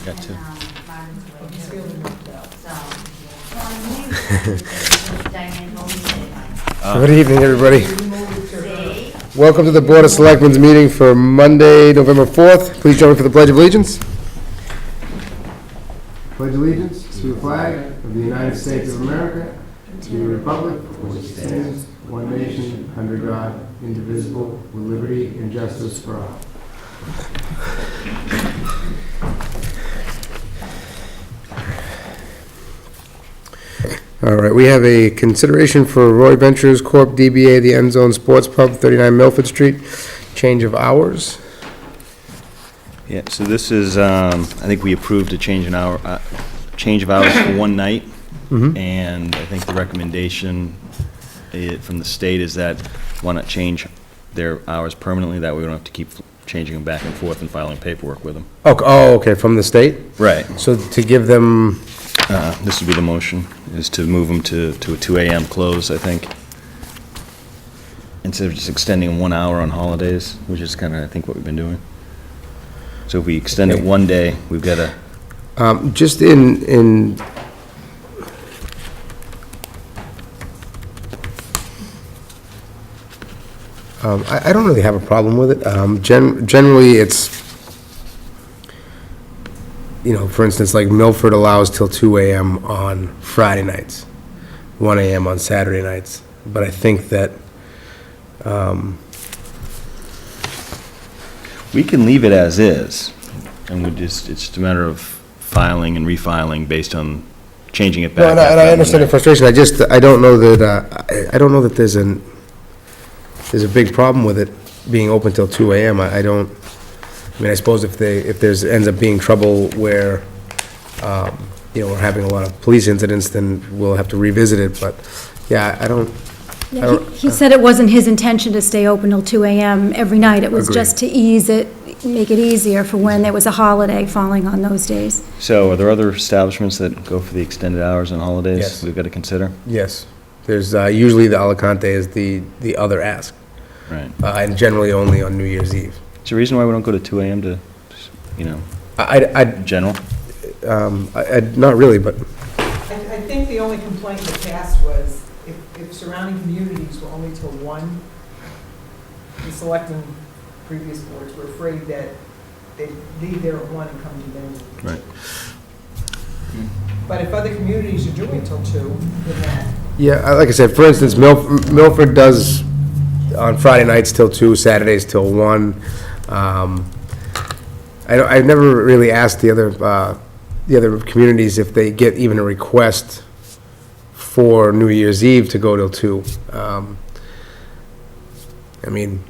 Got two. Good evening, everybody. Welcome to the Board of Selectmen's meeting for Monday, November 4th. Please join me for the Pledge of Allegiance. Pledge allegiance to the flag of the United States of America, to the republic for which it stands, one nation, under God, indivisible, with liberty and justice for all. All right, we have a consideration for Roy Ventures Corp. DBA The End Zone Sports Pub, 39 Milford Street, change of hours. Yeah, so this is, I think we approved a change of hours for one night. And I think the recommendation from the state is that why not change their hours permanently, that way we don't have to keep changing them back and forth and filing paperwork with them. Oh, okay, from the state? Right. So to give them, This would be the motion, is to move them to a 2 a.m. close, I think, instead of just extending 1 hour on holidays, which is kind of, I think, what we've been doing. So if we extend it one day, we've got to... just in I don't really have a problem with it. Generally, it's, you know, for instance, like Milford allows till 2 a.m. on Friday nights, 1 a.m. on Saturday nights. But I think that, We can leave it as is, and it's just a matter of filing and refiling based on changing it back. no, and I understand the frustration. I don't know that, I don't know that there's a big problem with it being open till 2 a.m. I mean, I suppose if there's ends up being trouble where, you know, we're having a lot of police incidents, then we'll have to revisit it, but, yeah, I don't. Yeah, he said it wasn't his intention to stay open till 2 a.m. every night. It was Agreed. just to make it easier for when there was a holiday falling on those days. So are there other establishments that go for the extended hours on holidays? Yes. We've got to consider? Yes, there's, usually the Alicante is the other ask, Right. and generally only on New Year's Eve. Is there a reason why we don't go to 2 a.m. to, you know, I, general? not really, but, I think the only complaint in the past was if surrounding communities were only till 1, the selecting previous boards were afraid that they'd leave there at 1 and come to them. Right. But if other communities are doing till 2, then that, yeah, like I said, for instance, Milford does on Friday nights till 2, Saturdays till 1. I've never really asked the other communities if they get even a request for New Year's Eve to go till 2. I mean,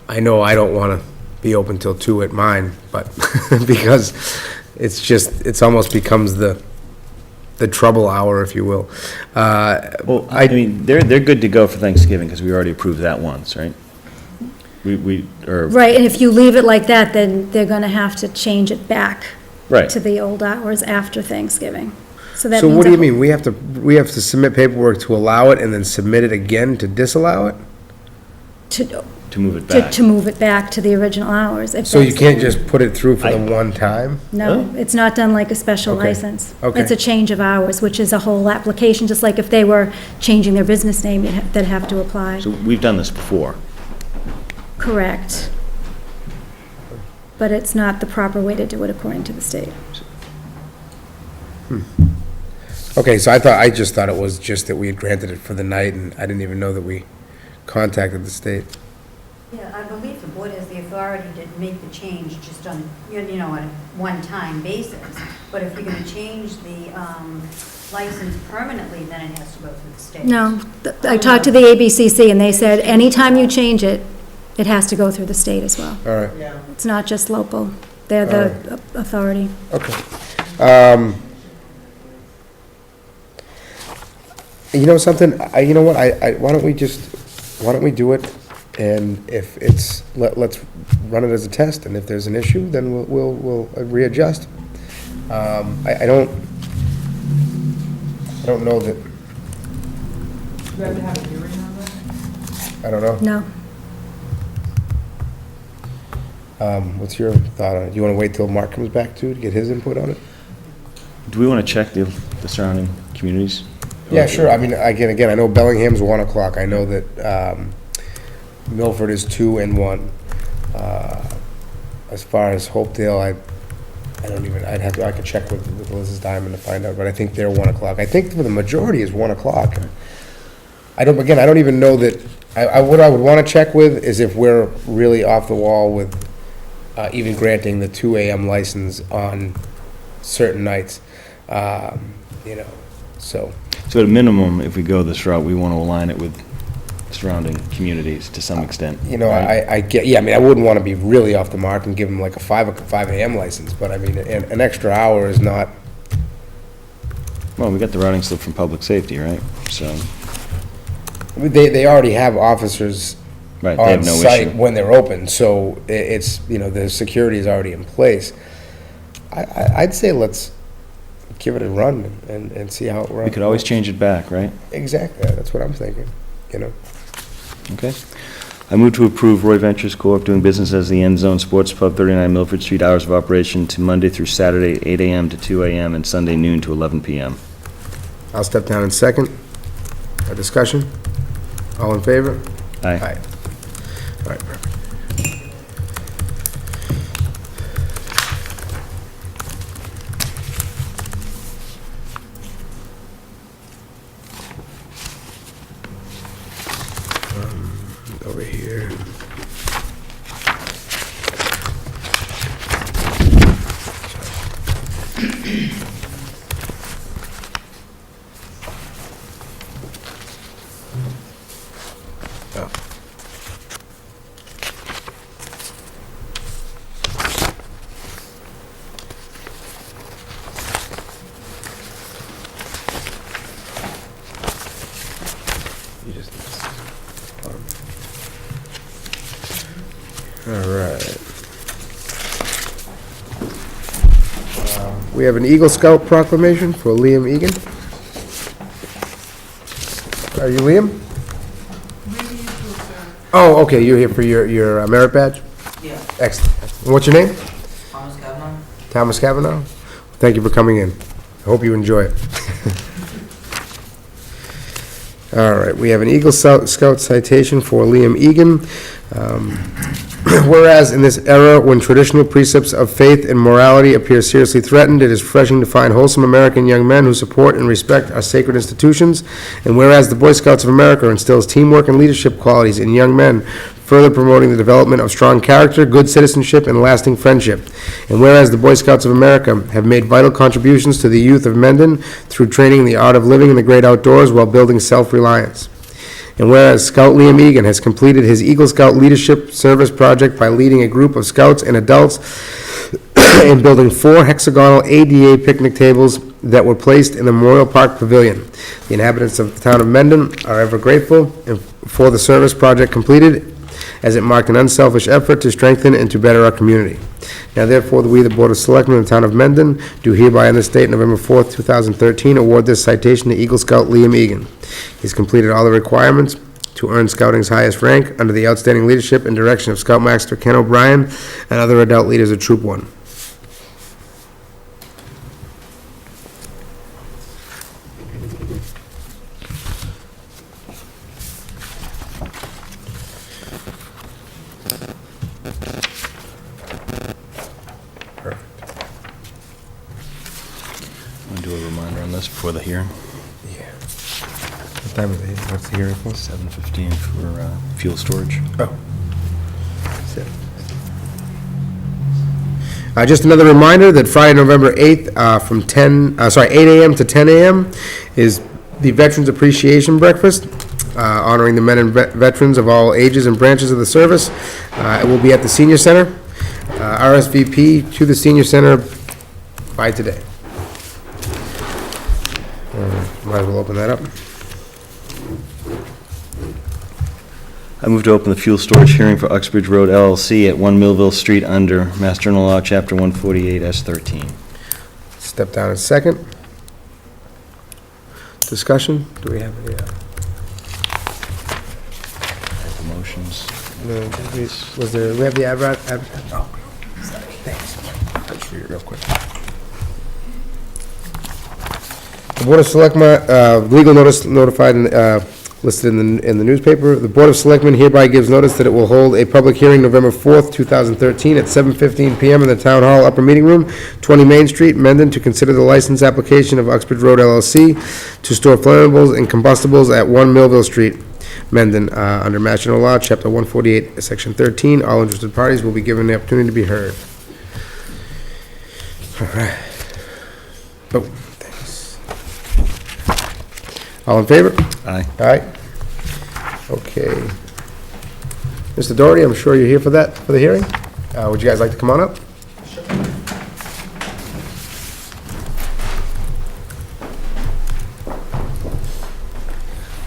I know I don't want to be open till 2 at mine, but because it's almost becomes the trouble hour, if you will. Well, I mean, they're good to go for Thanksgiving, because we already approved that once, right? Right, and if you leave it like that, then they're going to have to change it back Right. to the old hours after Thanksgiving. So that So means what do you mean? We have to submit paperwork to allow it and then submit it again to disallow it? To move it back. To move it back to the original hours. if So you that's- can't just put it through for the one time? No, it's not done like a special Okay. license. Okay. It's a change of hours, which is a whole application, just like if they were changing their business name, they'd have to apply. So we've done this before. Correct. But it's not the proper way to do it according to the state. Okay, so I just thought it was just that we had granted it for the night, and I didn't even know that we contacted the state. Yeah, I believe the board has the authority to make the change just on, you know, on a one-time basis. But if you're going to change the license permanently, then it has to go through the state. No, I talked to the ABCC, and they said anytime you change it, it has to go through the state as well. All right, yeah. It's not just local. They're the authority. okay. You know something, you know what, why don't we do it, and if it's, let's run it as a test, and if there's an issue, then we'll readjust. I don't know that, You have to have a hearing on that? I don't know. No. What's your thought on it? Do you want to wait till Mark comes back too, to get his input on it? Do we want to check the surrounding communities? Yeah, sure. I mean, again, I know Bellingham's 1 o'clock. I know that Milford is 2 and 1. As far as Hopedale, I don't even, I could check with Liz's Diamond to find out, but I think they're 1 o'clock. I think for the majority is 1 o'clock. I don't even know that, what I would want to check with is if we're really off the wall with even granting the 2 AM license on certain nights, you know, so. So at a minimum, if we go this route, we want to align it with surrounding communities to some extent. You know, right? I get, yeah, I mean, I wouldn't want to be really off the mark and give them like a 5 AM license, but I mean, an extra hour is not, Well, we got the routing slip from public safety, right? So, they already have officers right, they on have no site issue. when they're open, so it's, you know, the security is already in place. I'd say let's give it a run and see how it runs. We could always change it back, right? Exactly, that's what I'm thinking, you know. Okay. I move to approve Roy Ventures Corp. doing business as the End Zone Sports Pub, 39 Milford Street, hours of operation to Monday through Saturday, 8 AM to 2 AM, and Sunday noon to 11 PM. I'll step down in second. A discussion? All in favor? Aye. Aye. All right, perfect. Over here. Oh. You just. All right. We have an Eagle Scout proclamation for Liam Egan. Are you Liam? Oh, okay, you're here for your merit badge? Yeah, Excellent. And what's your name? Thomas Kavanaugh. Thomas Cavanaugh? Thank you for coming in. I hope you enjoy it. All right, we have an Eagle Scout citation for Liam Egan. Whereas in this era, when traditional precepts of faith and morality appear seriously threatened, it is refreshing to find wholesome American young men who support and respect our sacred institutions. And whereas the Boy Scouts of America instills teamwork and leadership qualities in young men, further promoting the development of strong character, good citizenship, and lasting friendship. And whereas the Boy Scouts of America have made vital contributions to the youth of Mendon through training in the art of living in the great outdoors while building self-reliance. And whereas Scout Liam Egan has completed his Eagle Scout Leadership Service Project by leading a group of scouts and adults in building 4 hexagonal ADA picnic tables that were placed in the Memorial Park Pavilion. The inhabitants of the town of Mendon are ever grateful for the service project completed, as it marked an unselfish effort to strengthen and to better our community. Now therefore, we, the Board of Selectmen of the town of Mendon, do hereby on this date, November 4th, 2013, award this citation to Eagle Scout Liam Egan. He's completed all the requirements to earn Scouting's highest rank under the outstanding leadership and direction of Scoutmaster Ken O'Brien and other adult leaders of Troop 1. Want to do a reminder on this before the hearing? Yeah. What time is it? What's the hearing for? 7:15 for fuel storage. Oh. Just another reminder that Friday, November 8th, from 8 a.m. to 10 a.m. is the Veterans Appreciation Breakfast, honoring the men and veterans of all ages and branches of the service. It will be at the Senior Center. RSVP to the Senior Center by today. Might as well open that up. I move to open the fuel storage hearing for Uxbridge Road LLC at 1 Millville Street under Mass General Law, Chapter 148, S13. Step down in second. Discussion? Do we have any? Motions. Was there, we have the oh, sorry, thanks. I'll just read it real quick. The Board of Selectmen, legal notice notified and, listed in the newspaper. The Board of Selectmen hereby gives notice that it will hold a public hearing November 4th, 2013 at 7:15 PM in the Town Hall Upper Meeting Room, 20 Main Street, Mendon, to consider the license application of Uxbridge Road LLC to store flammables and combustibles at 1 Millville Street, Mendon, under Mass General Law, Chapter 148, Section 13. All interested parties will be given the opportunity to be heard. All right. Oh, thanks. All in favor? Aye. Aye. Okay. Mr. Doherty, I'm sure you're here for that, for the hearing. Would you guys like to come on up?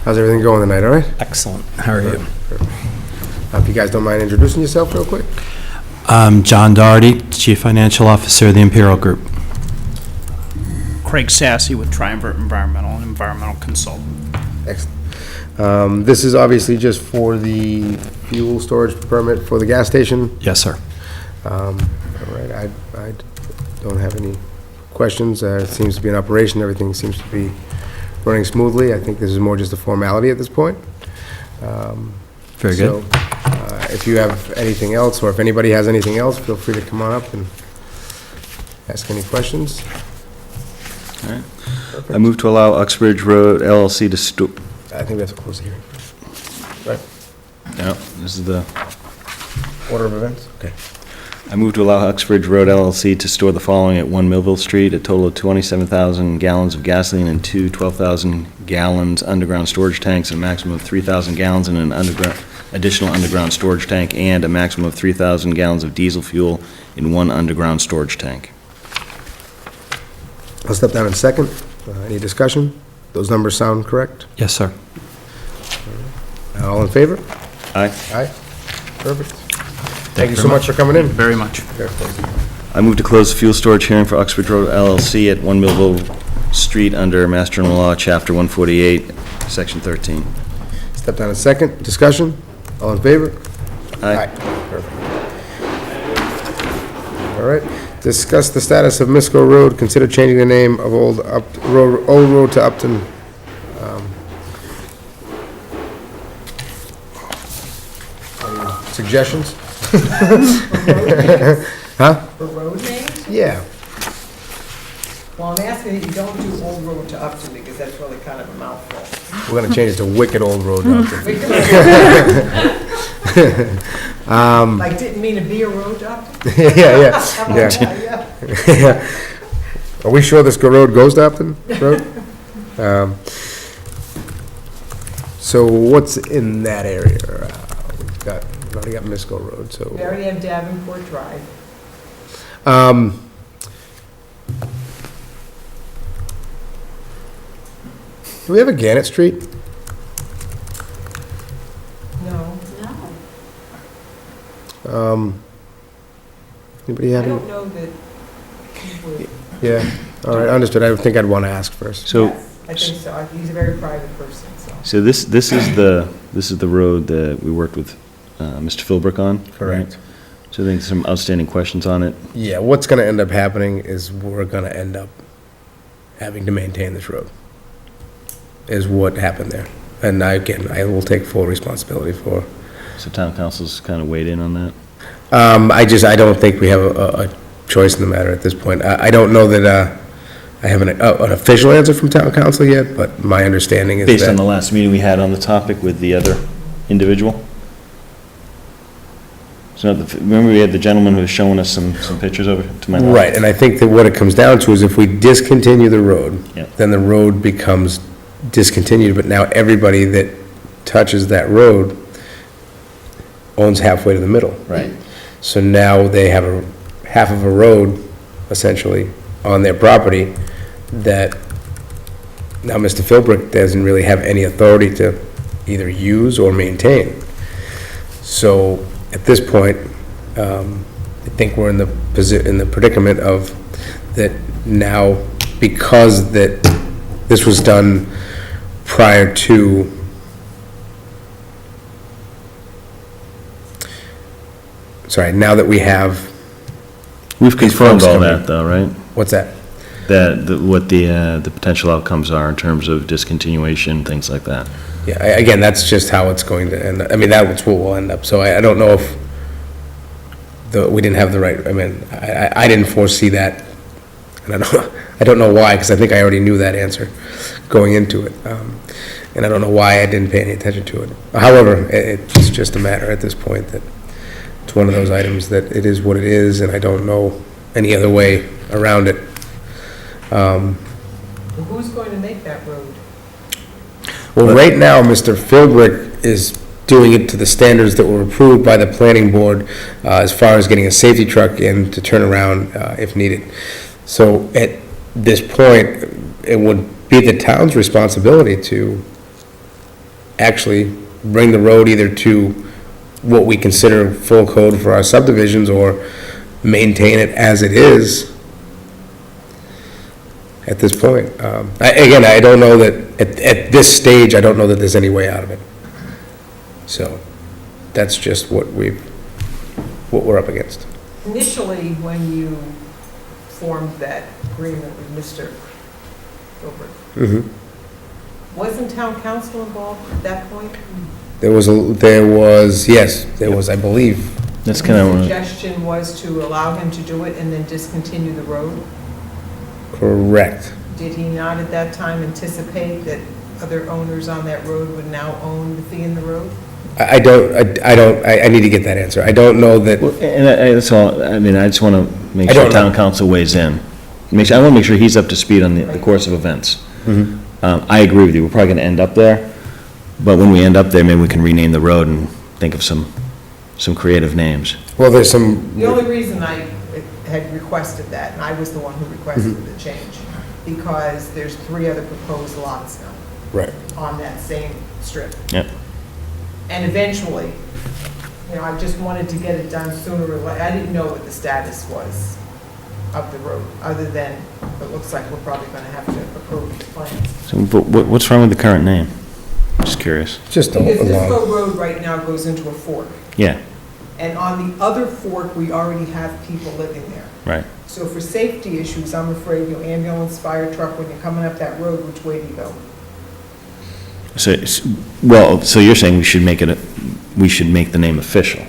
How's everything going tonight, all right? Excellent. How are you? If you guys don't mind introducing yourself real quick? I'm John Doherty, Chief Financial Officer of the Imperial Group. Craig Sassy with Triumvirate Environmental, an environmental consultant. Excellent. This is obviously just for the fuel storage permit for the gas station. Yes, sir. All right, I don't have any questions. It seems to be an operation. Everything seems to be running smoothly. I think this is more just a formality at this point. Very good. So, if you have anything else, or if anybody has anything else, feel free to come on up and ask any questions. All right. I move to allow Uxbridge Road LLC to store. I think we have to close the hearing. Right, No, this is the. order of events? Okay. I move to allow Uxbridge Road LLC to store the following at 1 Millville Street, a total of 27,000 gallons of gasoline and two 12,000 gallons underground storage tanks, and a maximum of 3,000 gallons in an additional underground storage tank, and a maximum of 3,000 gallons of diesel fuel in one underground storage tank. I'll step down in a second. Any discussion? Those numbers sound correct? Yes, sir. All in favor? Aye. Aye. Perfect. Thank you so much for coming in. Very much. Okay, thank you. I move to close the fuel storage hearing for Uxbridge Road LLC at 1 Millville Street under Mass General Law, Chapter 148, Section 13. Step down in a second. Discussion? All in favor? Aye. Perfect. All right. Discuss the status of Misco Road. Consider changing the name of Old Road to Upton. Any suggestions? Huh? For road names? Yeah. Well, I'm asking that you don't do Old Road to Upton, because that's really kind of a mouthful. We're gonna change it to Wicked Old Road to Upton. Like, didn't mean to be a road to Upton? Yeah. How about that? Yeah. Yeah. Are we sure this road goes to Upton Road? So what's in that area? We've already got Misco Road, so. We already have Davenport Drive. Do we have a Gannett Street? No, No. Anybody I have any? don't know that he would. Yeah, all right, understood. I think I'd want to ask first. So, Yes, I think so. He's a very private person, so. so this is the road that we worked with Mr. Philbrook on? Correct. So I think some outstanding questions on it. Yeah, what's going to end up happening is we're going to end up having to maintain this road, is what happened there. And again, I will take full responsibility for. So town council's kind of weighed in on that? I don't think we have a choice in the matter at this point. I don't know that I have an official answer from town council yet, but my understanding is that. Based on the last meeting we had on the topic with the other individual? So remember we had the gentleman who was showing us some pictures over to my left? Right, and I think that what it comes down to is if we discontinue the road, Yep. then the road becomes discontinued, but now everybody that touches that road owns halfway to the middle. Right. So now they have half of a road, essentially, on their property that now Mr. Philbrook doesn't really have any authority to either use or maintain. So at this point, I think we're in the predicament of that now, because that this was done prior to now that we have, We've These confirmed folks all coming. that, though, right? what's that? What the potential outcomes are in terms of discontinuation, things like that. Yeah, again, that's just how it's going to end up. I mean, that's what we'll end up. So I don't know if we didn't have the right, I mean, I didn't foresee that. And I don't know why, because I think I already knew that answer going into it. And I don't know why I didn't pay any attention to it. However, it's just a matter at this point that it's one of those items that it is what it is, and I don't know any other way around it. Well, who's going to make that road? Well, right now, Mr. Philbrick is doing it to the standards that were approved by the planning board as far as getting a safety truck in to turn around if needed. So at this point, it would be the town's responsibility to actually bring the road either to what we consider full code for our subdivisions or maintain it as it is at this point. Again, I don't know that, at this stage, I don't know that there's any way out of it. So that's just what we're up against. Initially, when you formed that agreement with Mr. Gilbert, wasn't town council involved at that point? There was, yes, there was, I believe. That's kind The of, suggestion was to allow him to do it and then discontinue the road? Correct. Did he not at that time anticipate that other owners on that road would now own the fee in the road? I need to get that answer. I don't know that, and that's all, I mean, I just want to make I sure don't know. town council weighs in. I want to make sure he's up to speed on the course of events. I agree with you, we're probably going to end up there, but when we end up there, maybe we can rename the road and think of some creative names. well, there's some, The only reason I had requested that, and I was the one who requested the change, because there's 3 other proposed lots now right. on that same strip. Yep. And eventually, I just wanted to get it done sooner or later. I didn't know what the status was of the road, other than it looks like we're probably going to have to approve the plans. So, but what's wrong with the current name? Just curious. Just a Because this long, road right now goes into a fork. Yeah, And on the other fork, we already have people living there. right. So for safety issues, I'm afraid, ambulance, fire truck, when you're coming up that road, which way do you go? So you're saying we should make the name official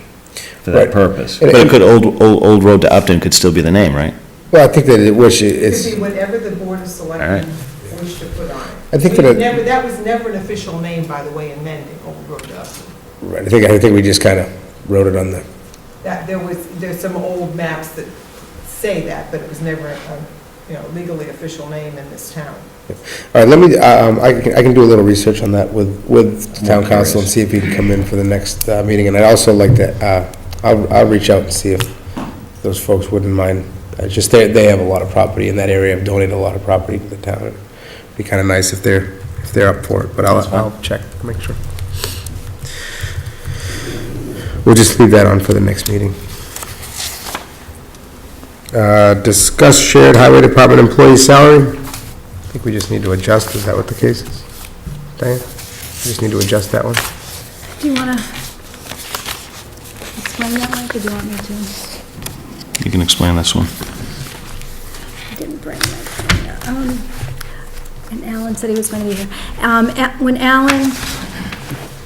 for that Right. purpose? And- But it could, Old Road to Upton could still be the name, right? well, I think that It it's, could be whatever the Board of Selectmen All wish to put on it. I think That was never an official name, by the way, in Mendon, Old Road to Upton. right, I think we just kind of wrote it on the, There's some old maps that say that, but it was never a legally official name in this town. all right, let me, I can do a little research on that with the town council and see if he can come in for the next meeting. And I'd also like to, I'll reach out and see if those folks wouldn't mind. Just they have a lot of property in that area, have donated a lot of property to the town. It'd be kind of nice if they're up for it, but I'll check, make sure. We'll just leave that on for the next meeting. Discuss shared highway department employee salary. I think we just need to adjust, is that what the case is? Diane? We just need to adjust that one? Do you want to explain that, Mike, or do you want me to? You can explain this one. I didn't bring my pen. And Alan said he was going to be here. When Alan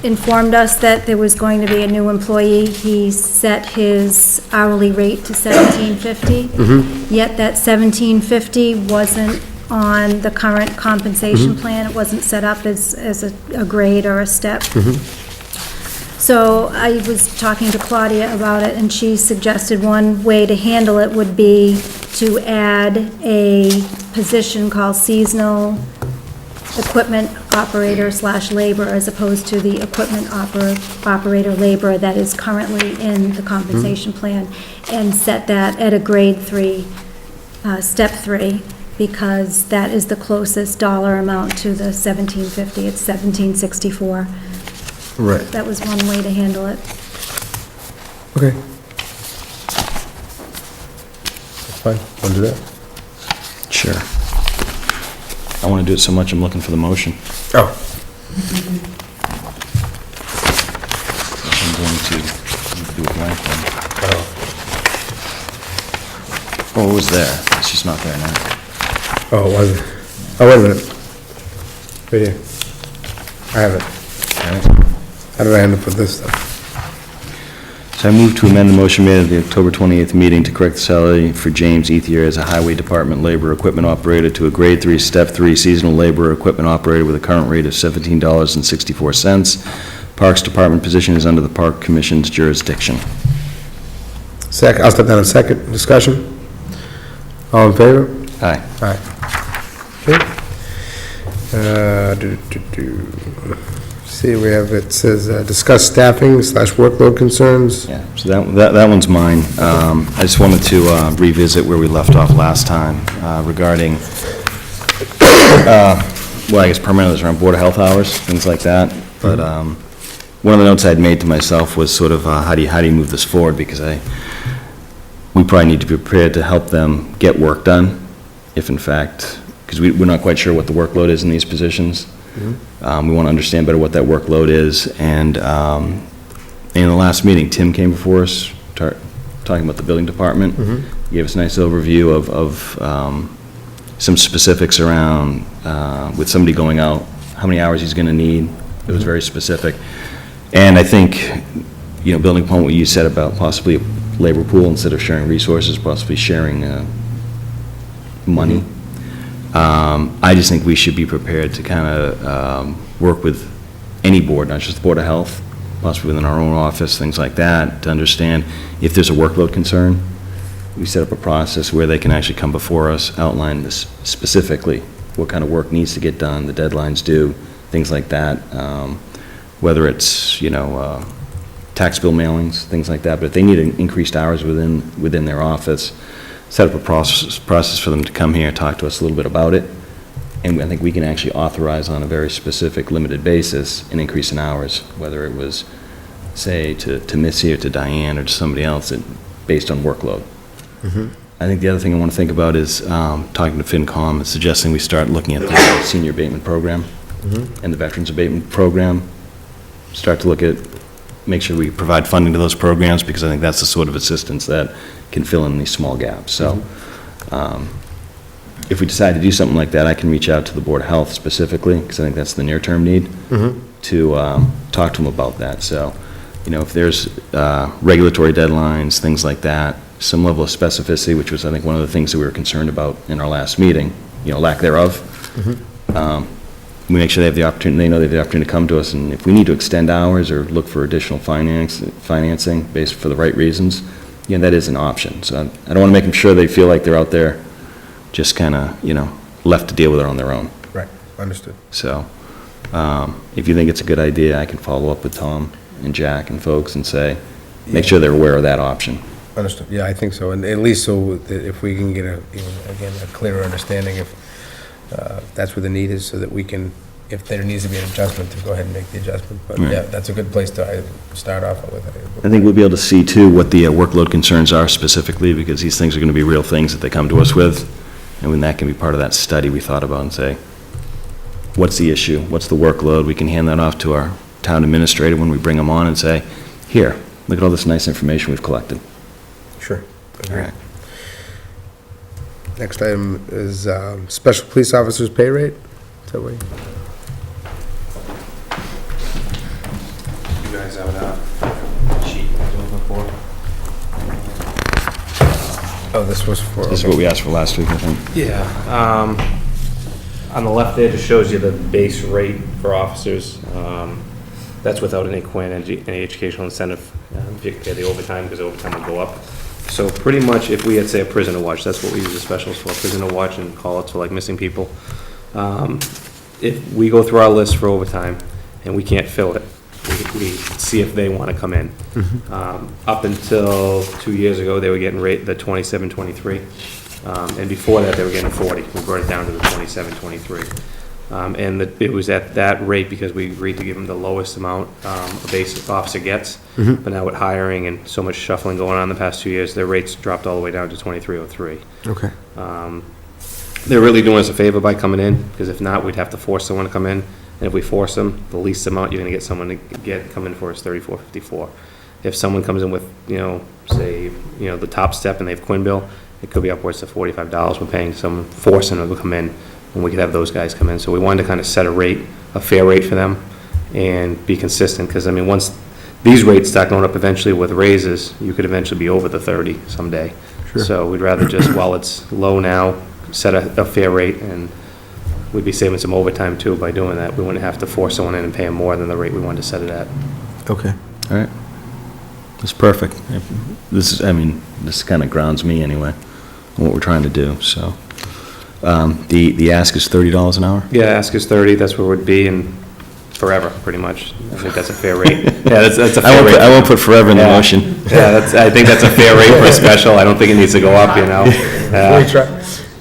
informed us that there was going to be a new employee, he set his hourly rate to $17.50. Yet that $17.50 wasn't on the current compensation plan. It wasn't set up as a grade or a step. So I was talking to Claudia about it, and she suggested one way to handle it would be to add a position called seasonal equipment operator / labor, as opposed to the equipment operator labor that is currently in the compensation plan, and set that at a grade 3, step 3, because that is the closest dollar amount to the $17.50. It's $17.64. Right. That was one way to handle it. Okay. That's fine, want to do that? Sure. I want to do it so much, I'm looking for the motion. Oh, I'm going to do a blank one. Oh, it was there. It's just not there now. Oh, it wasn't. Oh, wait a minute. Right here. I have it. How did I end up with this stuff? So I move to amend the motion made at the October 28th meeting to correct the salary for James Ethier as a Highway Department laborer equipment operator to a Grade 3, Step 3 seasonal laborer equipment operator with a current rate of $17.64. Parks Department position is under the Park Commission's jurisdiction. Second, I'll step down in second. Discussion? All in favor? Aye. Aye. Okay. See, we have, it says, discuss staffing / workload concerns. Yeah, so that one's mine. I just wanted to revisit where we left off last time regarding, well, I guess primarily around Board of Health hours, things like that. But one of the notes I'd made to myself was sort of, how do you move this forward? Because we probably need to be prepared to help them get work done, if in fact, because we're not quite sure what the workload is in these positions. We want to understand better what that workload is, and in the last meeting, Tim came before us, talking about the building department. He gave us a nice overview of some specifics around, with somebody going out, how many hours he's going to need. It was very specific. And I think, building upon what you said about possibly a labor pool instead of sharing resources, possibly sharing money. I just think we should be prepared to kind of work with any board, not just the Board of Health, possibly within our own office, things like that, to understand if there's a workload concern. We set up a process where they can actually come before us, outline this specifically, what kind of work needs to get done, the deadlines due, things like that, whether it's, tax bill mailings, things like that. But if they need increased hours within their office, set up a process for them to come here, talk to us a little bit about it, and I think we can actually authorize on a very specific, limited basis an increase in hours, whether it was, say, to Missy or to Diane or to somebody else, based on workload. I think the other thing I want to think about is talking to FinCom and suggesting we start looking at the senior abatement program and the veterans abatement program. Start to look at, make sure we provide funding to those programs, because I think that's the sort of assistance that can fill in these small gaps. So if we decide to do something like that, I can reach out to the Board of Health specifically, because I think that's the near-term need, to talk to them about that. So, if there's regulatory deadlines, things like that, some level of specificity, which was, I think, one of the things that we were concerned about in our last meeting, lack thereof. We make sure they have the opportunity, they know they have the opportunity to come to us, and if we need to extend hours or look for additional financing based for the right reasons, that is an option. So I don't want to make them sure they feel like they're out there just kind of, left to deal with it on their own. Right, understood. So if you think it's a good idea, I can follow up with Tom and Jack and folks and say, make sure they're aware of that option. Understood, yeah, I think so, and at least so that if we can get again, a clearer understanding if that's where the need is, so that we can, if there needs to be an adjustment, to go ahead and make the adjustment. But Right. yeah, that's a good place to start off with. I think we'll be able to see, too, what the workload concerns are specifically, because these things are going to be real things that they come to us with, and when that can be part of that study we thought about and say, what's the issue, what's the workload? We can hand that off to our town administrator when we bring them on and say, here, look at all this nice information we've collected. Sure. All right. Next item is special police officers' pay rate. Is that what You guys have a sheet I was looking for? Oh, this was for. This is what we asked for last week, I think. Yeah. On the left there, just shows you the base rate for officers. That's without any any educational incentive. If you compare the overtime, because overtime will go up. So pretty much, if we had, say, a prisoner watch, that's what we use the specials for, prisoner watch and call-outs for like missing people. If we go through our list for overtime and we can't fill it, we see if they want to come in. Up until 2 years ago, they were getting the 27.23, and before that, they were getting 40. We brought it down to the 27.23. And it was at that rate because we agreed to give them the lowest amount a basic officer gets. But now with hiring and so much shuffling going on the past 2 years, their rates dropped all the way down to 23.03. Okay. They're really doing us a favor by coming in, because if not, we'd have to force someone to come in. And if we force them, the least amount you're gonna get someone to come in for is $34.54. if someone comes in with, say, the top step and they have Quinn bill, it could be upwards to $45 we're paying someone, forcing them to come in, when we could have those guys come in. So we wanted to kind of set a rate, a fair rate for them, and be consistent, because, I mean, once these rates start going up eventually with raises, you could eventually be over the 30 someday. So we'd rather just, while it's low now, set a fair rate, and we'd be saving some overtime too by doing that. We wouldn't have to force someone in and pay them more than the rate we wanted to set it at. Okay. All right. That's perfect. This kind of grounds me anyway, on what we're trying to do, so. The ask is $30 an hour? Yeah, ask is 30, that's where we'd be, and forever, pretty much. I think that's a fair rate. Yeah, that's a fair rate. I won't put forever in the Yeah. motion. Yeah, I think that's a fair rate for a special. I don't think it needs to go up,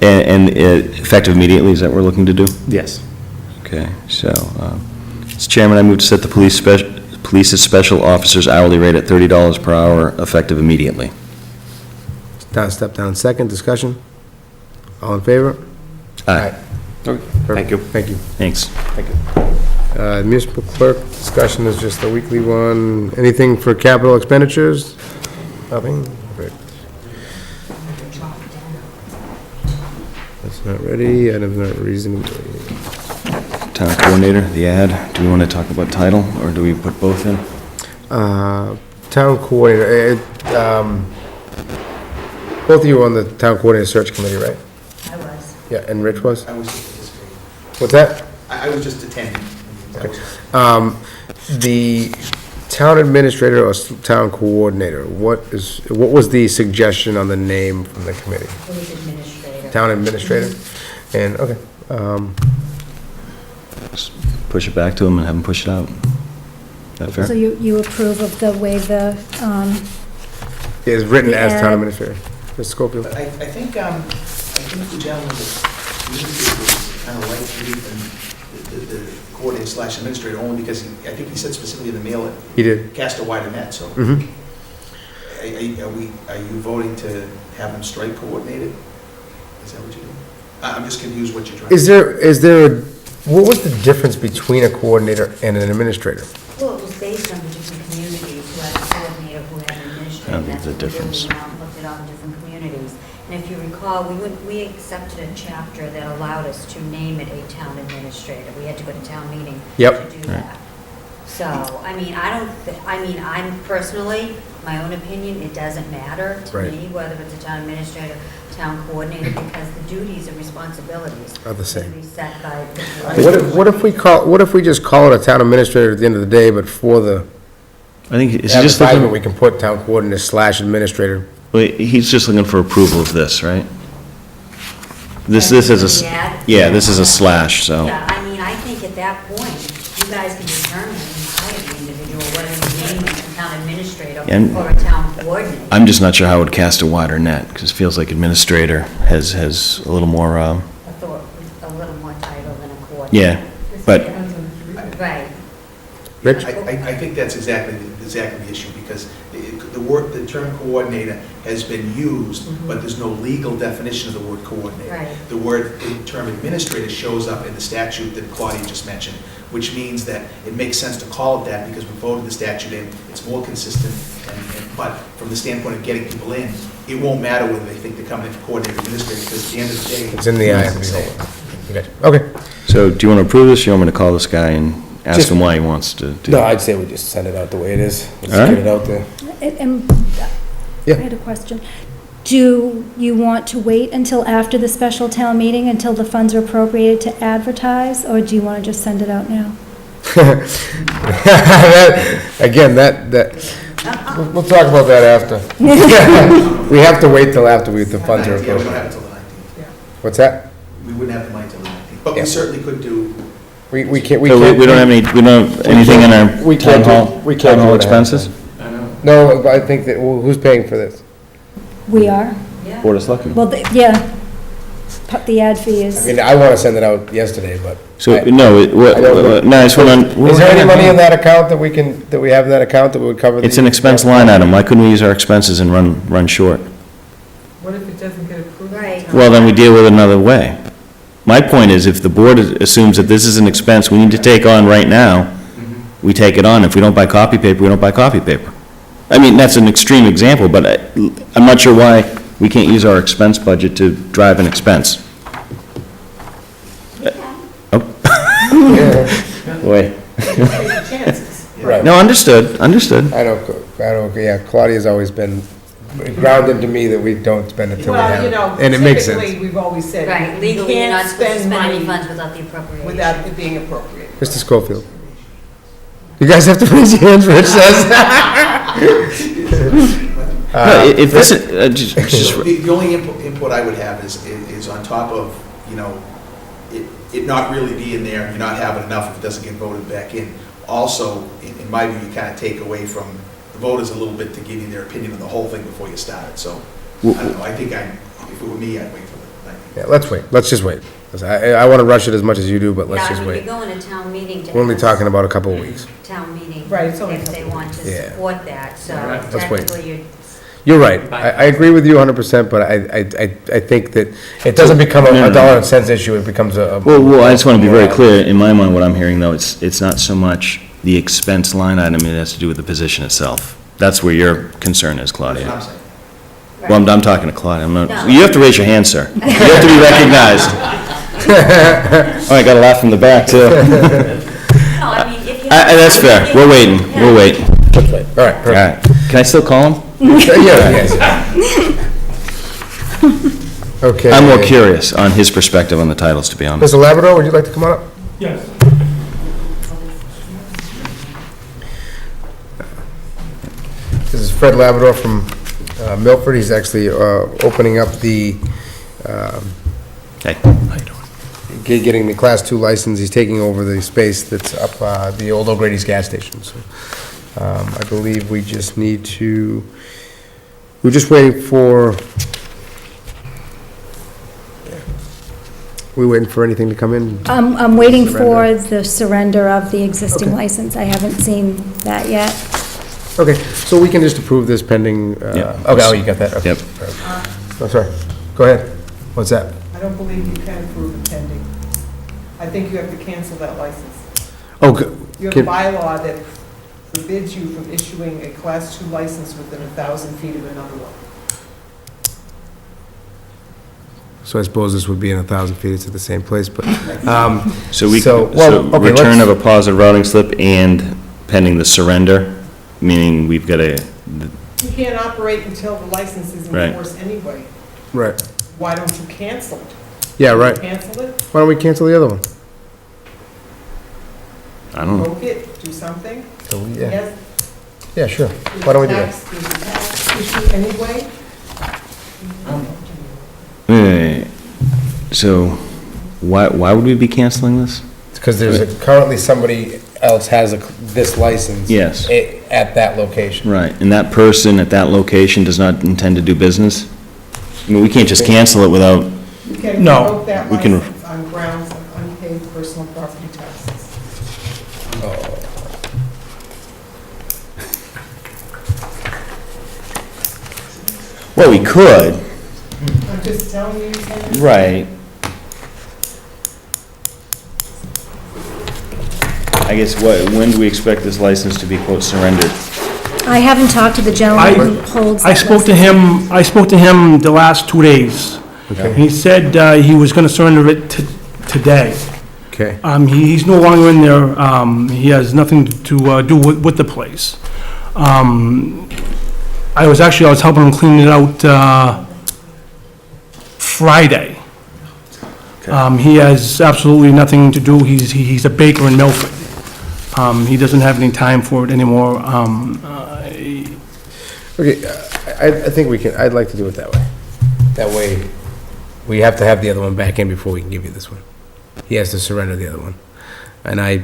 And effective immediately, is that what we're looking to do? Yes. Okay, so, Mr. Chairman, I move to set the police's special officer's hourly rate at $30 per hour, effective immediately. Step down second, discussion? All in favor? Aye. Thank you. Thank you. Thanks. Municipal clerk, discussion is just a weekly one. Anything for capital expenditures? Nothing? Great. That's not ready, items not reasonably. Town coordinator, the ad, do we want to talk about title, or do we put both in? Town coordinator, both of you were on the town coordinator search committee, right? I was. Yeah, and Rich was? I was just participating. What's that? I was just attending. That was- The town administrator or town coordinator, what was the suggestion on the name from the committee? It was administrator. Town administrator? And, okay, Push it back to them and have them push it out. Is that So fair? you approve of the way the, it's written as The town ad. administrator. Mr. Schofield? But I think the gentleman that communicated was kind of like the coordinator slash administrator, only because I think he said specifically in the mail, He did. cast a wider net, so. Mm-hmm. Are you voting to have him strike coordinated? Is that what you're doing? I'm just confused what you're trying to. Is there what was the difference between a coordinator and an administrator? Well, it was based on the different communities, who had a coordinator, who had an administrator. I don't think That's there's a what we did. difference. We went out and looked at all the different communities. And if you recall, we accepted a chapter that allowed us to name it a town administrator. We had to go to town meeting Yep. to do that. So, I'm personally, my own opinion, it doesn't matter to Right. me whether it's a town administrator, town coordinator, because the duties and responsibilities Are the same. should be set by the board. What if we just call it a town administrator at the end of the day, but for the I think, is he just advertisement, we looking, can put town coordinator slash administrator? wait, he's just looking for approval of this, right? This is a, The ad? yeah, this is a slash, so. Yeah, I think at that point, you guys can determine and hire the individual, whether you name it a town administrator And- or a town coordinator. I'm just not sure how it would cast a wider net, because it feels like administrator has a little more, A little more title than a coordinator. yeah, but, Right. Rich? I think that's exactly the issue, because the term coordinator has been used, but there's no legal definition of the word coordinator. Right. The term administrator shows up in the statute that Claudia just mentioned, which means that it makes sense to call it that because we voted the statute in, it's more consistent, but from the standpoint of getting people in, it won't matter whether they think they're coming in for coordinator or administrator, because at the end of the day. It's in the eye of the it's the beholder. same. Okay. so do you want to approve this, or you want me to call this guy and ask Just- him why he wants to do? No, I'd say we just send it out the way it is. Let's All right. get it out there. and Yeah. I had a question. Do you want to wait until after the special town meeting, until the funds are appropriated to advertise, or do you want to just send it out now? Again, we'll talk about that after. We have to wait till after the funds are Yeah, we don't approved. have it till the 19th. What's that? We wouldn't have the money till the 19th, but Yeah. we certainly could do. We can't, So we don't have anything in our We town can't do- hall, we can't town do hall it ahead of expenses? No, but I think that, well, who's paying for this? We are? Yeah. Board of Selectmen. Well, yeah, the ad fee I is, mean, I want to send it out yesterday, but. So, I- no, I don't know. I just want to. Is there any money in that account that we have in that account that would cover the? It's an expense line item, why couldn't we use our expenses and run short? What if it doesn't get approved? Right. Well, then we deal with it another way. My point is, if the board assumes that this is an expense we need to take on right now, we take it on. If we don't buy copy paper, we don't buy copy paper. I mean, that's an extreme example, but I'm not sure why we can't use our expense budget to drive an expense. Oh. Wait. Take your chances. Right. No, understood, understood. Yeah, Claudia's always been grounded to me that we don't spend it till we Well, have you it. know, And it makes typically, sense. we've always said. Right, you legally, you're can't not supposed to spend spend any money funds without the appropriation. without it being appropriate. Mr. Schofield. You guys have to raise your hands, Rich says. No, if this, just, The only input I would have is on top of, you know, it not really being there, and you're not having enough if it doesn't get voted back in. Also, in my view, you kind of take away from the voters a little bit to give you their opinion on the whole thing before you start it. So, I don't know, I think if it were me, I'd wait for the 19th. Yeah, let's wait, let's just wait. I want to rush it as much as you do, but let's Yeah, just I mean, wait. you're going to town meeting to We're only ask talking about a couple of weeks. town meeting. Right, it's only a if they couple want to Yeah. support that, so let's wait. technically you're. You're right, I agree with you 100%, but I think that it doesn't become a dollar and cents issue, it becomes a. well, I just want to be very clear, in my mind, what I'm hearing, though, it's not so much the expense line item, it has to do with the position itself. That's where your concern is, That's what I'm Claudia. saying. Well, I'm talking to Claudia, I'm not, No. you have to raise your hand, sir. You have to be recognized. Oh, I got a laugh from the back, too. No, I mean, if you. That's fair, we're waiting, we'll wait. All right, All perfect. right, can I still call him? Yes. Okay. I'm more curious on his perspective on the titles, to be honest. Mr. Labrador, would you like to come on up? Yes. This is Fred Labrador from Milford. He's actually opening up the, Hey, how you doing? getting the Class 2 license. He's taking over the space that's up the old O'Grady's gas station. So I believe we just need to, we're just waiting for, we waiting for anything to come in? I'm waiting for Surrender. the surrender of the existing Okay. license. I haven't seen that yet. Okay, so we can just approve this pending, Yeah. okay, oh, you got that? Okay. Yep. Oh, sorry. Go ahead. What's that? I don't believe you can approve it pending. I think you have to cancel that license. Oh, good. You have a bylaw that forbids you from issuing a Class 2 license within 1,000 feet of another one. So I suppose this would be in 1,000 feet, it's at the same place, but, So we, So, so well, okay, return let's- of a positive routing slip and pending the surrender, meaning we've got a, You can't operate until the license is in Right. force anyway. right. Why don't you cancel it? Yeah, right. Cancel it, Why don't we cancel the other one? I don't know. revoke it, do something. Yeah, Yes, yeah, sure. there's Why don't we a do that? tax- There's a tax issue anyway. Wait, so why would we be canceling this? Because currently somebody else has this license. Yes. At that location. Right, and that person at that location does not intend to do business? I mean, we can't just cancel it without, You can No. revoke that We can- license on grounds of unpaid personal property taxes. well, we could, I'm just telling you, you can. right. I guess when do we expect this license to be quote surrendered? I haven't talked to the gentleman who holds that I spoke to license. I spoke to him the last 2 days. Okay. He said he was gonna surrender it today. Okay. He's no longer in there, he has nothing to do with the place. I was helping him clean it out Friday. He has absolutely nothing to do, he's a baker in Milford. He doesn't have any time for it anymore. Okay, I think we can, I'd like to do it that way. That way, we have to have the other one back in before we can give you this one. He has to surrender the other one. And I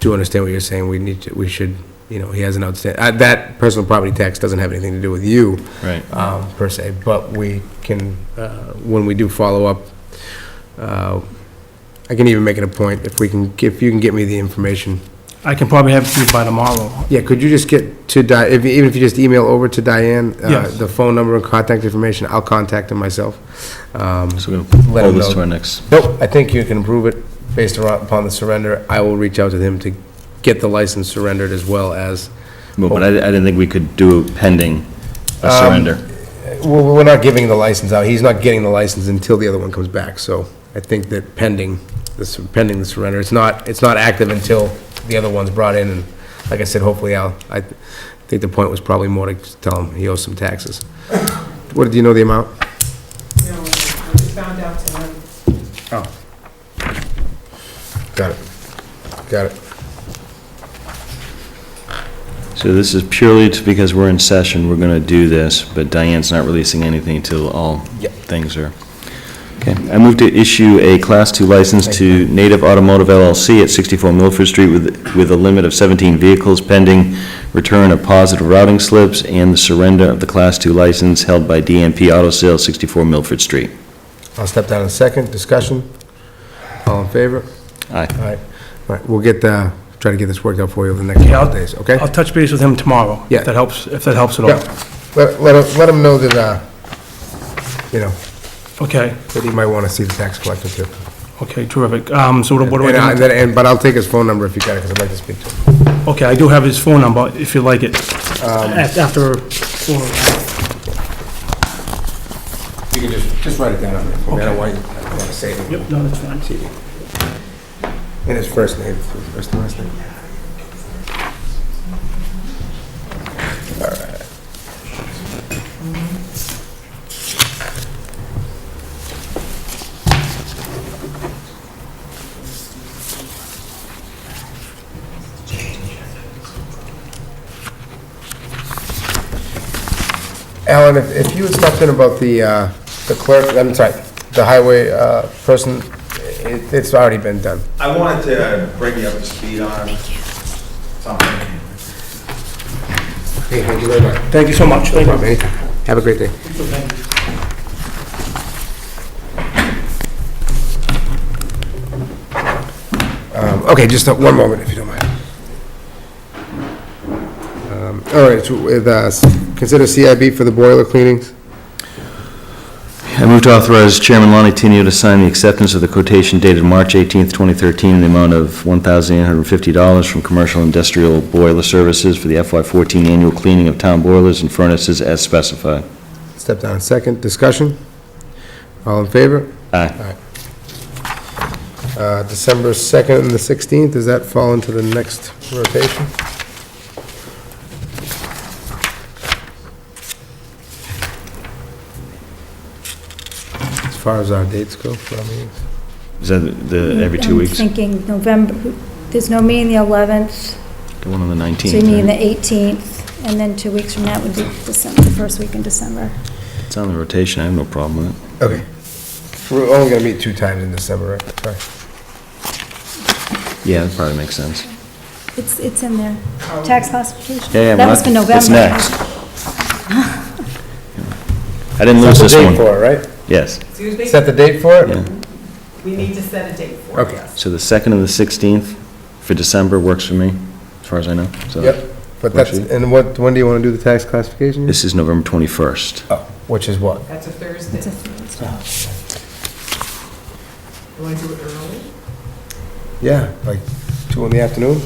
do understand what you're saying, we should, he has an outstanding, that personal property tax doesn't have anything to do with you. Right. Per se, but we can, when we do follow up, I can even make it a point, if you can get me the information. I can probably have it to you by tomorrow. Yeah, could you just get to even if you just email over to Diane, Yes. the phone number and contact information, I'll contact him myself. So we're Let gonna him hold this know. to our next, Nope, I think you can approve it based upon the surrender. I will reach out to him to get the license surrendered as well as Well, but I didn't think we could do it pending a surrender. Well, we're not giving the license out. He's not getting the license until the other one comes back, so I think that pending the surrender, it's not active until the other one's brought in, and like I said, hopefully I think the point was probably more to tell him he owes some taxes. What, do you know the amount? No, I just found out tonight. Oh. Got it. Got it. So this is purely because we're in session, we're going to do this, but Diane's not releasing anything until all Yep. things are... Okay, I move to issue a Class 2 license to Native Automotive LLC at 64 Milford Street with a limit of 17 vehicles pending return of positive routing slips and the surrender of the Class 2 license held by DMP Auto Sales, 64 Milford Street. I'll step down in a second. Discussion? All in favor? Aye. All right. All right, we'll try to get this worked out for you over the next couple of days, okay? I'll touch base with him tomorrow. Yeah. If that helps at all. Yeah. Let him know that, you know, Okay, that he might want to see the tax collector too. okay, terrific. So what do I do? But I'll take his phone number if you got it, because I'd like to speak to him. Okay, I do have his phone number, if you like it. After, You can just write it down on there for me. I don't want to save it. yep, no, that's fine. And his first name, first and last name. All right. Alan, if you had stopped in about the clerk, I'm sorry, the highway person, it's already been done. I wanted to bring you up to speed on something. Hey, thank you very much. Thank you so much. No problem, anytime. Have a great day. Okay, just one moment, if you don't mind. All right, so with, consider CIB for the boiler cleanings. I move to authorize Chairman Lonnie Tenio to sign the acceptance of the quotation dated March 18th, 2013, in the amount of $1,850 from Commercial Industrial Boiler Services for the FY14 annual cleaning of town boilers and furnaces as specified. Step down a second. Discussion? All in favor? Aye. December 2nd and the 16th, does that fall into the next rotation? As far as our dates go for our meetings? Is that every 2 weeks? I'm thinking November, there's no meeting the 11th, The one on the 19th? so you mean the right? 18th, and then 2 weeks from that would be December, the first week in December. It's on the rotation, I have no problem with it. Okay. We're only gonna meet 2 times in December, right? Sorry. Yeah, that probably makes sense. It's in there. Tax classification. Yeah, That was for November. What's next? I didn't lose Set this the date one. for it, right? Yes, Excuse me? Set the date for it? yeah. We need to set a date for it, Okay. yes. So the 2nd and the 16th for December works for me, as far as I know. So Yep. But that's, and when do you wanna do the tax classification? This is November 21st. Oh, which is what? That's a Thursday. It's a Thursday. You want to do it early? Yeah, like 2 in the afternoon?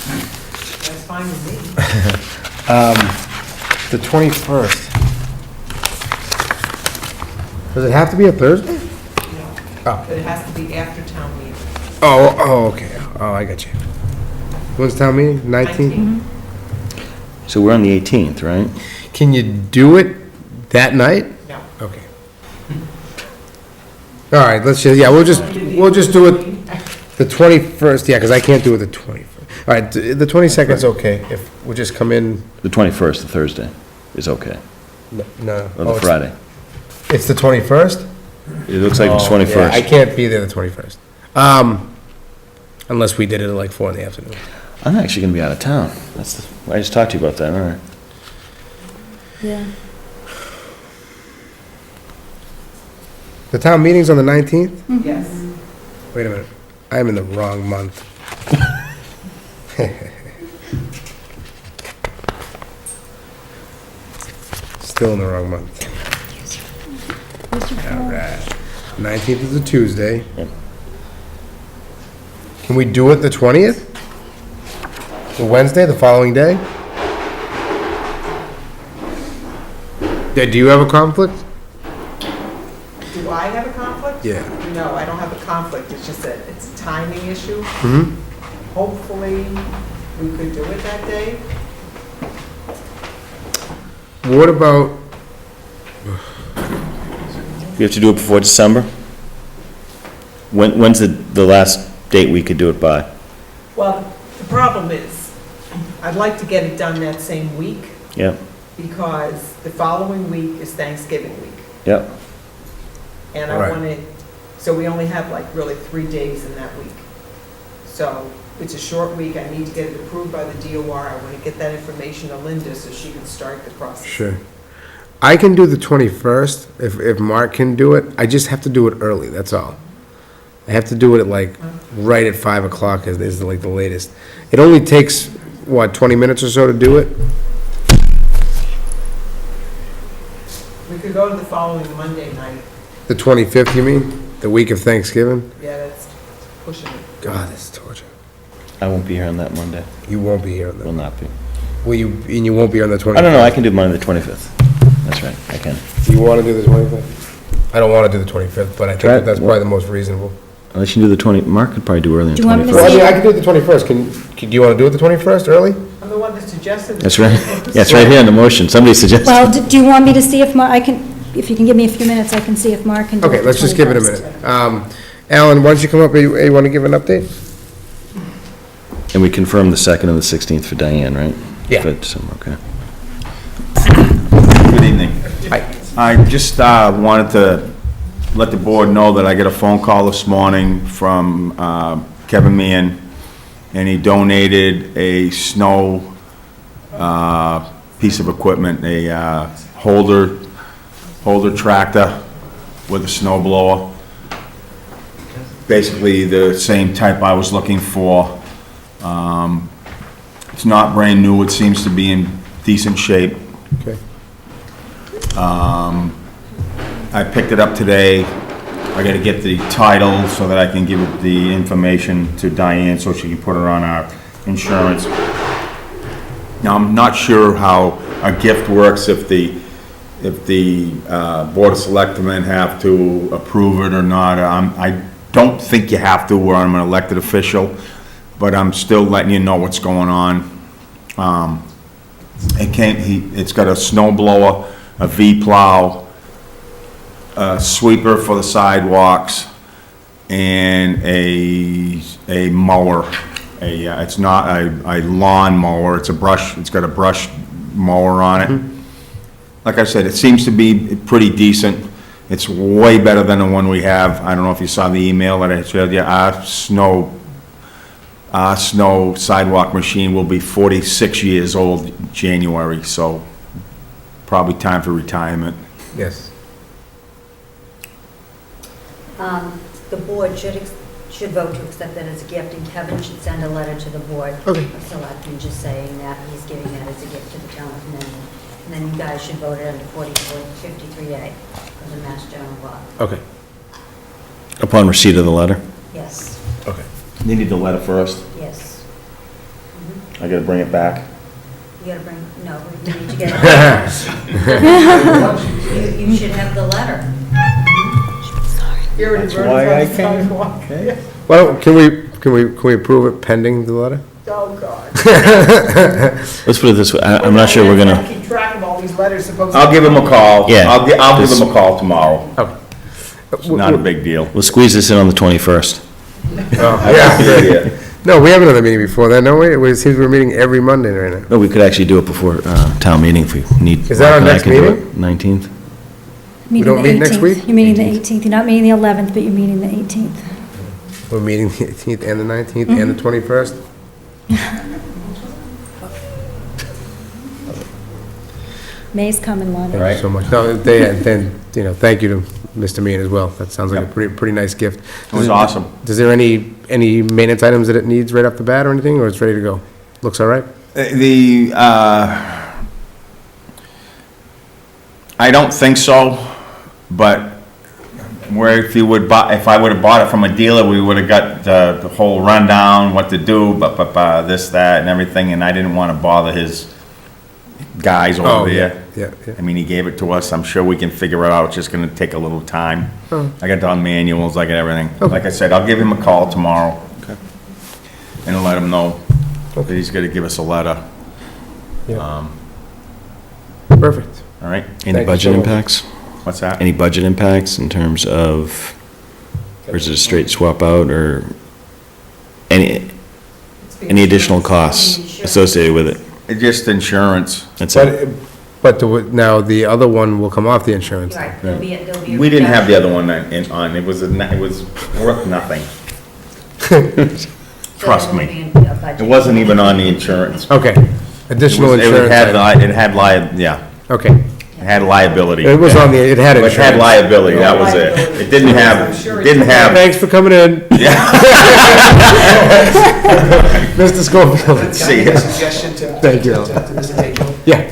That's fine with me. The 21st. Does it have to be a Thursday? But it has to be after town meeting. Oh, okay. Oh, I got you. When's town meeting? 19th? So we're on the 18th, right? Can you do it that night? No. Okay. All right, let's just, yeah, we'll just do it the 21st, yeah, because I can't do it the 21st. All right, the 22nd's okay, if we'll just come in, The 21st, the Thursday, is okay, no. or the Oh, Friday. It's the 21st? It looks like it's Oh, yeah, I 21st. can't be there the 21st. Unless we did it at like 4 in the afternoon. I'm actually gonna be out of town. I just talked to you about that, all right. Yeah. The town meeting's on the 19th? Yes. Wait a minute, I am in the wrong month. Still in the wrong month. All right. 19th is a Tuesday. Yep. Can we do it the 20th? The Wednesday, the following day? Do you have a conflict? Do I have a conflict? Yeah. No, I don't have a conflict, it's just that it's a timing issue. Mm-hmm. Hopefully, we could do it that day. What about, We have to do it before December? When's the last date we could do it by? Well, the problem is, I'd like to get it done that same week, Yep, because the following week is Thanksgiving week. yep. And Right. I want it, so we only have like really 3 days in that week. So it's a short week, I need to get it approved by the DOR, I want to get that information to Linda so she can start the process. sure. I can do the 21st, if Mark can do it. I just have to do it early, that's all. I have to do it at like, right at 5 o'clock is like the latest. It only takes, what, 20 minutes or so to do it? We could go to the following Monday night, The 25th, you mean? The week of Thanksgiving? yeah, that's pushing it. God, this is torture. I won't be here on that Monday. You won't be here on Will the, not be. will you, and you won't be on the 25th? I don't know, I can do Monday the 25th. That's right, I can. You want to do the 25th? I don't want to do the 25th, but I think Try- that that's probably the most reasonable. Unless you do the 20, Mark could probably do early on Do you want me to 21st. Well, I see- mean, I can do it the 21st. Do you want to do it the 21st early? I'm the one that suggested. That's right. Yeah, it's right here in the motion. Somebody suggested. Well, do you want me to see if I can, if you can give me a few minutes, I can see if Mark can do it. Okay, the let's just give it a 21st. minute. Alan, why don't you come up, you want to give an update? And we confirmed the 2nd and the 16th for Diane, right? Yeah. For December, okay. Good evening. Hi. I just wanted to let the board know that I got a phone call this morning from Kevin Meehan, and he donated a snow piece of equipment, a holder tractor with a snow blower. Basically the same type I was looking for. It's not brand new, it seems to be in decent shape. Okay. I picked it up today. I gotta get the title so that I can give it the information to Diane so she can put it on our insurance. Now, I'm not sure how a gift works, if the Board of Selectmen have to approve it or not. I don't think you have to, where I'm an elected official, but I'm still letting you know what's going on. It's got a snow blower, a V-plow, a sweeper for the sidewalks, and a mower. It's not a lawn mower, it's got a brush mower on it. Like I said, it seems to be pretty decent. It's way better than the one we have. I don't know if you saw the email that I showed you. Our snow sidewalk machine will be 46 years old January, so probably time for retirement. Yes. The board should vote to accept that as a gift, and Kevin should send a letter to the Board Okay. of Selectmen just saying that he's giving that as a gift to the town of Mendon. And then you guys should vote it under 4453A of the Mass General Law. Okay. Upon receipt of the letter? Yes, Okay. You need the letter first. yes. I gotta bring it back. You gotta bring, no, you need to get it. You should have the letter. Here it is, That's why I came. sidewalk. Well, can we approve it pending the letter? Oh, God. Let's put it this way, I'm not sure we're gonna, Keep track of all these letters supposedly. I'll give him a call. Yeah. I'll give him a call tomorrow. Okay. It's not a big deal. we'll squeeze this in on the 21st. Yeah. No, we have another meeting before then, don't we? It seems we're meeting every Monday right now. No, we could actually do it before town meeting if we need. Is that our Mark and I next can do meeting? it 19th? Meeting don't the meet next 18th. week? You're meeting the 18th, you're not meeting the 11th, but you're meeting the 18th. We're meeting the 18th and the 19th and the 21st? May's coming, Lonnie. Thank you so much. No, then, thank you to Mr. Meehan as well. That sounds like a pretty nice gift. It was awesome. Is there any maintenance items that it needs right off the bat or anything, or it's ready to go? Looks all right? I don't think so, but if I would have bought it from a dealer, we would have got the whole rundown, what to do, this, that, and everything, and I didn't want to bother his guys Oh, over there. Yeah, yeah. I mean, he gave it to us, I'm sure we can figure it out, it's just gonna take a little time. I got done manuals, I got everything. Like I said, I'll give him a call tomorrow. Okay. And let him know that he's gonna give us a letter. Yeah. Perfect. All right? Any Thank you budget so much. impacts? What's that? Any budget impacts in terms of, or is it a straight swap out, or any additional costs associated with it? It's just insurance. That's it? Now the other one will come off the insurance. Right, there'll be a. We didn't have the other one on, it was worth nothing. Trust me. It wasn't even on the insurance. Okay, additional insurance. Yeah, Okay, it had liability. it was on the, it had It insurance. had liability, that was it. It didn't have, Thanks for coming in, yeah. Mr. Schofield. See Can I make ya. a suggestion to Thank you. to Mr. Daigle? Yeah,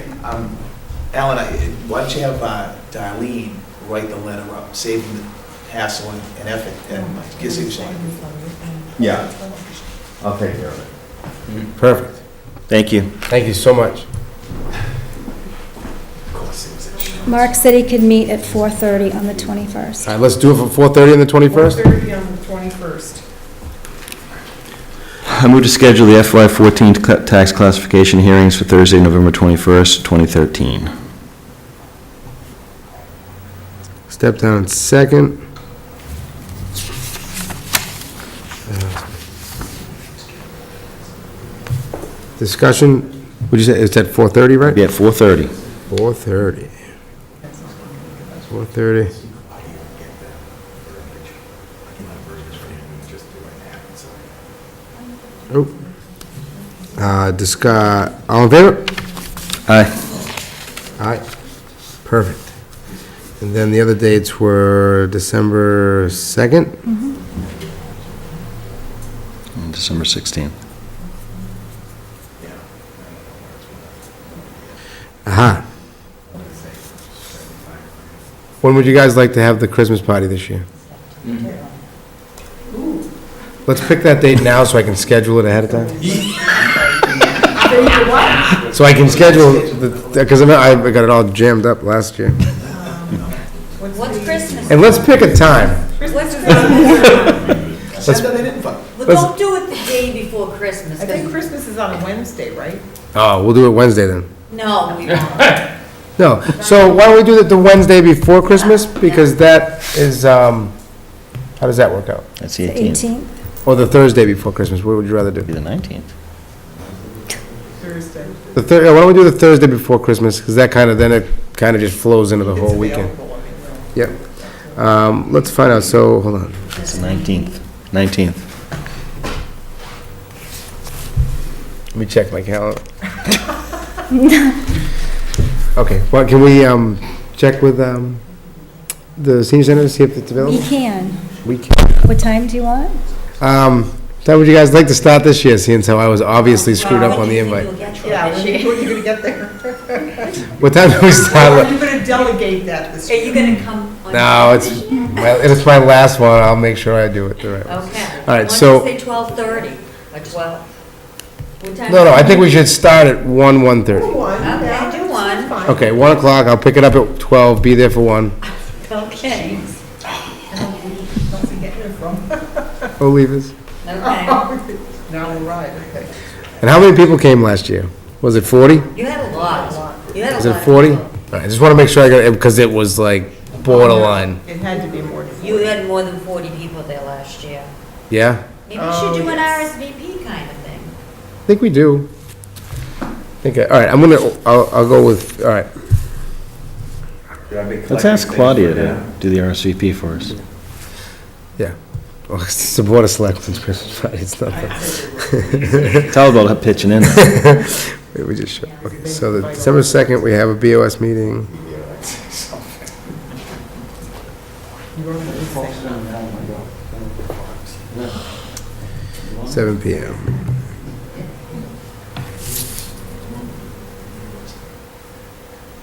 Alan, why don't you have Darlene write the letter up, saving the hassle and effort, and gives you a Yeah. I'll take care of it. perfect. Thank you. Thank you so much. Mark said he could meet at 4:30 on the 21st. All right, let's do it for 4:30 on the 21st? 4:30 on the 21st. I move to schedule the FY14 tax classification hearings for Thursday, November 21st, 2013. Step down second. Discussion, what'd you say, it's at 4:30, right? Be at 4:30. 4:30. 4:30. Oh. All in favor? Aye. Aye. Perfect. And then the other dates were December 2nd? And December 16th. Aha. When would you guys like to have the Christmas party this year? Let's pick that date now so I can schedule it ahead of time. So I can schedule, because I got it all jammed up last year. What's Christmas? And let's pick a time. What's Christmas? Send them an invite. Well, don't do it the day before Christmas. I think 'cause- Christmas is on a Wednesday, right? Oh, we'll do it Wednesday then. No, we won't. No, so why don't we do it the Wednesday before Christmas? Because that is, how does that work out? That's the The 18th. 18th. Or the Thursday before Christmas, what would you rather do? Be the 19th. Thursday. Why don't we do the Thursday before Christmas, because that kind of, then it kind of just flows into the whole It's weekend. available, I mean, Yep. Let's find out, so, hold on. It's the 19th. 19th. Let me check my calendar. Okay, well, can we, check with, the senior center to see if it's We available? can. We can. What time do you want? Time would you guys like to start this year, seeing how I was obviously screwed up on the invite? Yeah, when are you gonna get there? What time do we How are start? you gonna delegate that this Are year? you gonna come on? No, it's my last one, I'll make sure I do it the right way. Okay. All right, Why so- don't you say 12:30 or 12? What time? No, I think we should start at 1:30. One, Okay, yeah, do that's one. fine. Okay, 1 o'clock, I'll pick it up at 12, be there for 1. Okay, Don't forget where from. Oh, leave us. okay. Now we're right, okay. And how many people came last year? Was it 40? You had a lot. You had a lot. Was it 40? All right, I just want to make sure I got it, because it was like borderline. It had to be more than 40. You had more than 40 people there last year. Yeah? Maybe you should do an yes. RSVP kind of thing. I think we do. All right, I'll go with, all right. Let's ask Claudia to do the RSVP for us. Yeah. Well, it's the Board of Selectmen's Christmas party, it's not that. Tell her about pitching in. Wait, we just, okay, so the December 2nd, we have a BOS meeting. You wrote it this thing. 7 PM.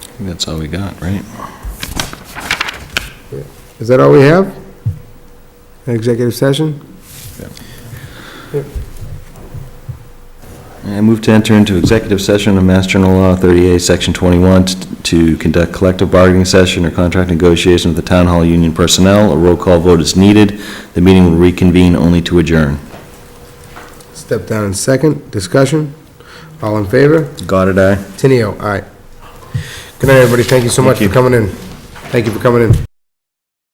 I think that's all we got, right? Is that all we have? An executive session? Yep. Yep. I move to enter into executive session of Mass General Law 38, Section 21, to conduct collective bargaining session or contract negotiation with the Town Hall union personnel. A roll call vote is needed. The meeting will reconvene only to adjourn. Step down in second. Discussion? All in favor? Goddard, aye. Tenio, aye. Good night, everybody. Thank you so much for coming in. Thank you for coming in.